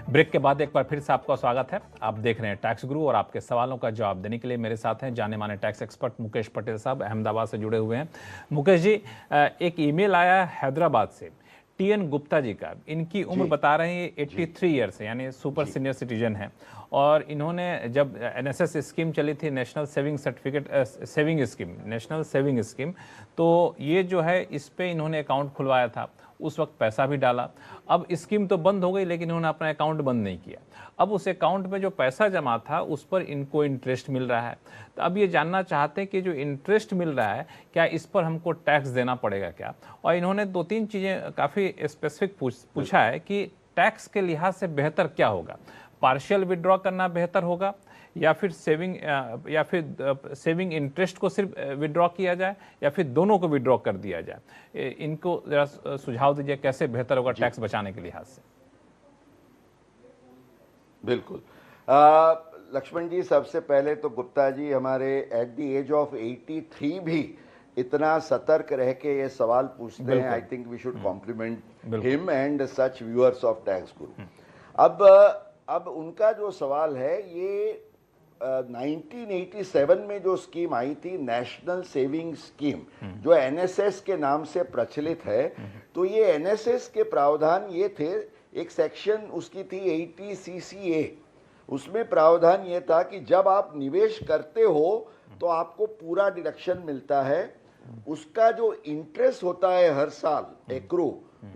Break के बाद एक बार फिर से आपका स्वागत है। आप देख रहे हैं टैक्स गुरु और आपके सवालों का जवाब देने के लिए मेरे साथ हैं जाने माने टैक्स एक्सपर्ट मुकेश पटेल साहब, अहमदाबाद से जुड़े हुए हैं। मुकेश जी, एक ईमेल आया हैदराबाद से टीएन गुप्ता जी का। इनकी उम्र बता रहे हैं 83 ईयर्स है, यानी सुपर सीनियर सिटीजन है। और इन्होंने जब एनएसएस स्कीम चली थी, नेशनल सेविंग स्कीम, तो ये जो है इस पे इन्होंने अकाउंट खुलवाया था। उस वक्त पैसा भी डाला। अब स्कीम तो बंद हो गई लेकिन इन्होंने अपना अकाउंट बंद नहीं किया। अब उस अकाउंट में जो पैसा जमा था उस पर इनको इंटरेस्ट मिल रहा है। तो अब ये जानना चाहते हैं कि जो इंटरेस्ट मिल रहा है क्या इस पर हमको टैक्स देना पड़ेगा क्या। और इन्होंने 2-3 चीज़ें काफ़ी स्पेसिफिक पूछा है कि टैक्स के लिहाज से बेहतर क्या होगा। पार्शियल विड्रॉ करना बेहतर होगा या फिर सेविंग इंटरेस्ट को सिर्फ विड्रॉ किया जाए या फिर दोनों को विड्रॉ कर दिया जाए। इनको जरा सुझाव दीजिए कैसे बेहतर होगा टैक्स बचाने के लिहाज से। बिल्कुल। लक्ष्मण जी, सबसे पहले तो गुप्ता जी हमारे एट द एज ऑफ 83 भी इतना सतर्क रह के ये सवाल पूछते हैं। I think we should complement him and such viewers of Tax Guru. अब उनका जो सवाल है ये 1987 में जो स्कीम आई थी, नेशनल सेविंग स्कीम, जो एनएसएस के नाम से प्रचलित है, तो ये एनएसएस के प्रावधान ये थे, एक सेक्शन उसकी थी 80 CCA। उसमें प्रावधान ये था कि जब आप निवेश करते हो तो आपको पूरा डिडक्शन मिलता है, उसका जो इंटरेस्ट होता है हर साल एक्रू,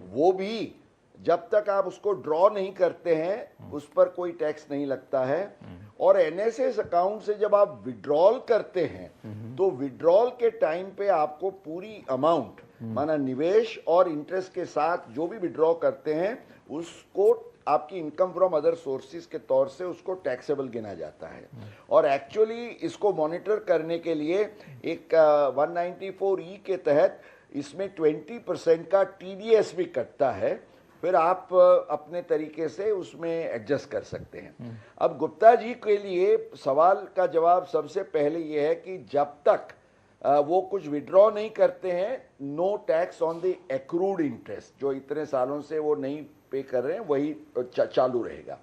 वो भी जब तक आप उसको ड्रॉ नहीं करते हैं उस पर कोई टैक्स नहीं लगता है। और एनएसएस अकाउंट से जब आप विड्रॉल करते हैं तो विड्रॉल के टाइम पे आपको पूरी अमाउंट, माना निवेश और इंटरेस्ट के साथ जो भी विड्रॉ करते हैं उसको आपकी इनकम फ्रॉम अदर सोर्सेज के तौर से उसको टैक्सेबल गिना जाता है। और एक्चुअली इसको मॉनिटर करने के लिए एक 194E के तहत इसमें 20% का TDS भी कटता है, फिर आप अपने तरीके से उसमें एडजस्ट कर सकते हैं। अब गुप्ता जी के लिए सवाल का जवाब सबसे पहले ये है कि जब तक वो कुछ विड्रॉ नहीं करते हैं, no tax on the accrued interest, जो इतने सालों से वो नहीं पे कर रहे हैं वही चालू रहेगा।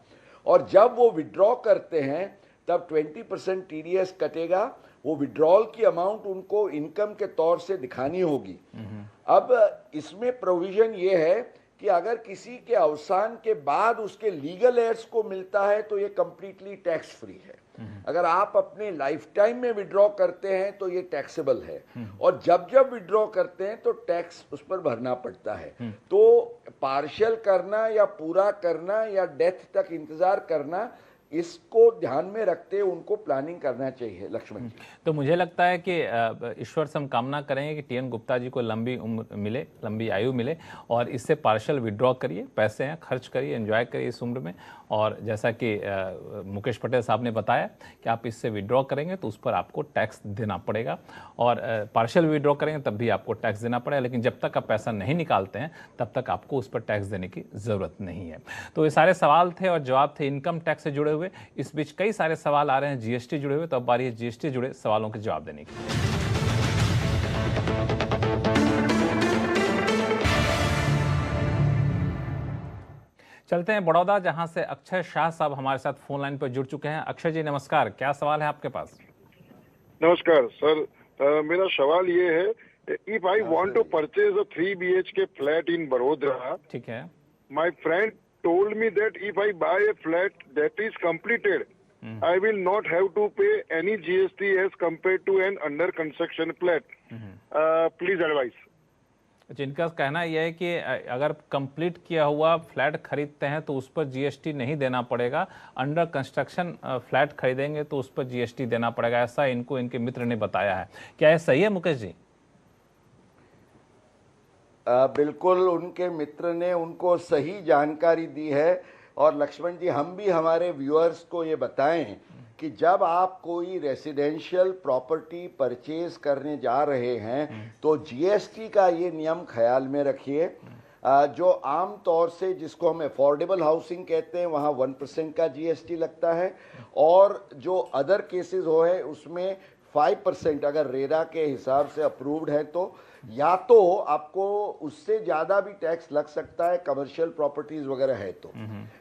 और जब वो विड्रॉ करते हैं तब 20% TDS कटेगा। वो विड्रॉल की अमाउंट उनको इनकम के तौर से दिखानी होगी। अब इसमें प्रोविजन ये है कि अगर किसी के अवसान के बाद उसके लीगल एड्स को मिलता है तो ये कंप्लीटली टैक्स फ्री है। अगर आप अपने लाइफ टाइम में विड्रॉ करते हैं तो ये टैक्सेबल है, और जब जब विड्रॉ करते हैं तो टैक्स उस पर भरना पड़ता है। तो पार्शियल करना या पूरा करना या डेथ तक इंतजार करना, इसको ध्यान में रखते उनको प्लानिंग करना चाहिए। लक्ष्मण जी, तो मुझे लगता है कि ईश्वर से हम कामना करेंगे कि टीएन गुप्ता जी को लंबी उम्र मिले, लंबी आयु मिले, और इससे पार्शियल विड्रॉ करिए, पैसे हैं खर्च करिए, एंजॉय करिए इस उम्र में। और जैसा कि मुकेश पटेल साहब ने बताया कि आप इससे विड्रॉ करेंगे तो उस पर आपको टैक्स देना पड़ेगा, और पार्शियल विड्रॉ करेंगे तब भी आपको टैक्स देना पड़ेगा, लेकिन जब तक आप पैसा नहीं निकालते हैं तब तक आपको उस पर टैक्स देने की ज़रूरत नहीं है। तो ये सारे सवाल थे और जवाब थे इनकम टैक्स से जुड़े हुए। इस बीच कई सारे सवाल आ रहे हैं जीएसटी जुड़े हुए, तो अब बारी है जीएसटी जुड़े सवालों के जवाब देने की। चलते हैं बड़ौदा, जहां से अक्षय शाह साहब हमारे साथ फोन लाइन पर जुड़ चुके हैं। अक्षय जी नमस्कार, क्या सवाल है आपके पास? नमस्कार सर, मेरा सवाल ये है, if I want to purchase a 3 BHK flat in Vadodara, ठीक है, my friend told me that if I buy a flat that is completed, I will not have to pay any GST as compared to an under construction flat. Please advise. जिनका कहना यह है कि अगर complete किया हुआ flat खरीदते हैं तो उस पर जीएसटी नहीं देना पड़ेगा, अंडर कंस्ट्रक्शन फ्लैट खरीदेंगे तो उस पर जीएसटी देना पड़ेगा, ऐसा इनको इनके मित्र ने बताया है। क्या यह सही है मुकेश जी? बिल्कुल, उनके मित्र ने उनको सही जानकारी दी है। और लक्ष्मण जी, हम भी हमारे व्यूअर्स को ये बताएं कि जब आप कोई रेसिडेंशियल प्रॉपर्टी परचेज करने जा रहे हैं तो जीएसटी का ये नियम ख्याल में रखिए। जो आम तौर से जिसको हम अफोर्डेबल हाउसिंग कहते हैं वहाँ 1% का जीएसटी लगता है, और जो अदर केसेस हो है उसमें 5% अगर रेरा के हिसाब से अप्रूव्ड है तो, या तो आपको उससे ज्यादा भी टैक्स लग सकता है कमर्शियल प्रॉपर्टीज वगैरह है तो।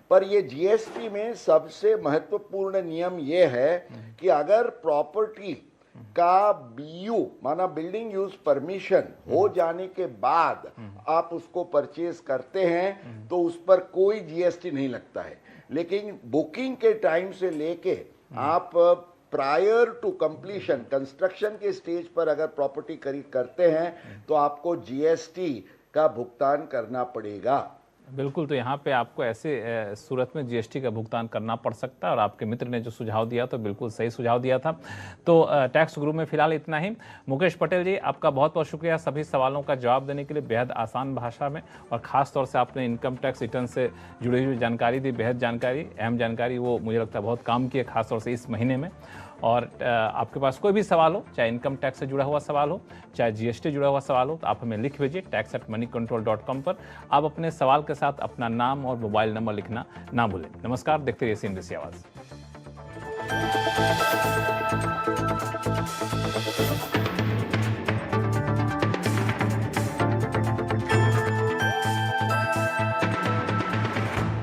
पर ये जीएसटी में सबसे महत्वपूर्ण नियम ये है कि अगर प्रॉपर्टी का बीयू माना बिल्डिंग यूज परमिशन हो जाने के बाद आप उसको परचेज करते हैं तो उस पर कोई जीएसटी नहीं लगता है। लेकिन बुकिंग के टाइम से लेके आप प्रायर टू कंप्लीशन कंस्ट्रक्शन के स्टेज पर अगर प्रॉपर्टी खरीद करते हैं तो आपको जीएसटी का भुगतान करना पड़ेगा। बिल्कुल, तो यहाँ पे आपको ऐसे सूरत में जीएसटी का भुगतान करना पड़ सकता है और आपके मित्र ने जो सुझाव दिया तो बिल्कुल सही सुझाव दिया था। तो टैक्स गुरु में फिलहाल इतना ही। मुकेश पटेल जी, आपका बहुत बहुत शुक्रिया सभी सवालों का जवाब देने के लिए बेहद आसान भाषा में, और ख़ास तौर से आपने इनकम टैक्स रिटर्न से जुड़ी हुई जानकारी दी, बेहद जानकारी, अहम जानकारी, वो मुझे लगता है बहुत काम की है खास तौर से इस महीने में। और आपके पास कोई भी सवाल हो, चाहे इनकम टैक्स से जुड़ा हुआ सवाल हो, चाहे जीएसटी जुड़ा हुआ सवाल हो, तो आप हमें लिख भेजिए tax@moneycontrol.com पर। आप अपने सवाल के साथ अपना नाम और मोबाइल नंबर लिखना ना भूलें। नमस्कार, देखते रहिए CNBC आवाज़।